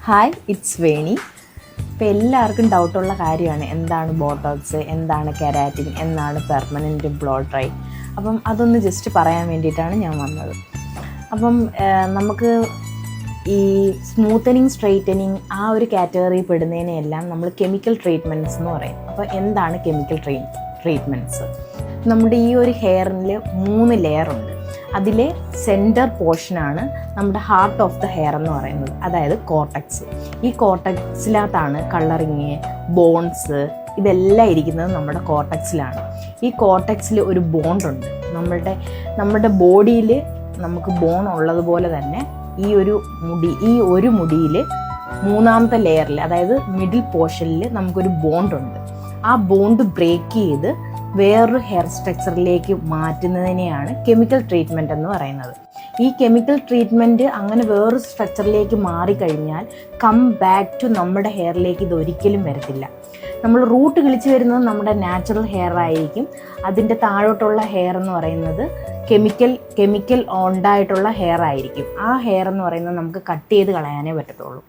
Hi, it's Veni. ഇപ്പോൾ എല്ലാവർക്കും ഡൗട്ടുള്ള കാര്യമാണ് എന്താണ് ബോട്ടോക്സ്, എന്താണ് കെരാറ്റിൻ, എന്താണ് പെർമനൻറ്റ് ബ്ലോ ഡ്രൈ. അപ്പം അതൊന്ന് ജസ്റ്റ് പറയാൻ വേണ്ടിയിട്ടാണ് ഞാൻ വന്നത്. അപ്പം നമുക്ക് ഈ സ്മൂത്തനിങ്, സ്ട്രെയിറ്റനിങ് ആ ഒരു കാറ്റഗറിയിൽ പെടുന്നതിനെയെല്ലാം നമ്മൾ കെമിക്കൽ ട്രീറ്റ്മെൻറ്റ്സ് എന്ന് പറയും. അപ്പോൾ എന്താണ് കെമിക്കൽ ട്രീറ്റ്മെൻറ്റ്സ്? നമ്മുടെ ഈ ഒരു ഹെയറിൽ 3 ലെയറുണ്ട്. അതിലെ സെൻറ്റർ പോർഷനാണ് നമ്മുടെ ഹാർട്ട് ഓഫ് ദ ഹെയർ എന്ന് പറയുന്നത്, അതായത് കോർട്ടക്സ്. ഈ കോർട്ടക്സിനകത്താണ് കളറിങ്, ബോൺസ് ഇതെല്ലാം ഇരിക്കുന്നത് നമ്മുടെ കോർട്ടക്സിലാണ്. ഈ കോർട്ടക്സിൽ ഒരു ബോണ്ടുണ്ട്. നമ്മുടെ ബോഡിയിൽ നമുക്ക് ബോൺ ഉള്ളതുപോലെ തന്നെ ഈ ഒരു മുടിയിൽ 3ാമത്തെ ലെയറിൽ, അതായത് മിഡിൽ പോർഷനിൽ നമുക്കൊരു ബോണ്ടുണ്ട്. ആ ബോണ്ട് ബ്രേക്ക് ചെയ്ത് വേറൊരു ഹെയർ സ്ട്രക്ചറിലേക്ക് മാറ്റുന്നതിനെയാണ് കെമിക്കൽ ട്രീറ്റ്മെൻറ്റ് എന്ന് പറയുന്നത്. ഈ കെമിക്കൽ ട്രീറ്റ്മെൻറ്റ് അങ്ങനെ വേറൊരു സ്ട്രക്ചറിലേക്ക് മാറിക്കഴിഞ്ഞാൽ ബാക്ക് ടു നമ്മുടെ ഹെയറിലേക്ക് ഇതൊരിക്കലും വരത്തില്ല. നമ്മൾ റൂട്ട് കിളിച്ച് വരുന്നത് നമ്മുടെ നാച്ചുറൽ ഹെയർ ആയിരിക്കും. അതിൻ്റെ താഴോട്ടുള്ള ഹെയർ എന്ന് പറയുന്നത് കെമിക്കൽ ഉണ്ടായിട്ടുള്ള ഹെയർ ആയിരിക്കും. ആ ഹെയർ എന്ന് പറയുന്നത് നമുക്ക് കട്ട് ചെയ്ത് കളയാനേ പറ്റത്തുള്ളൂ.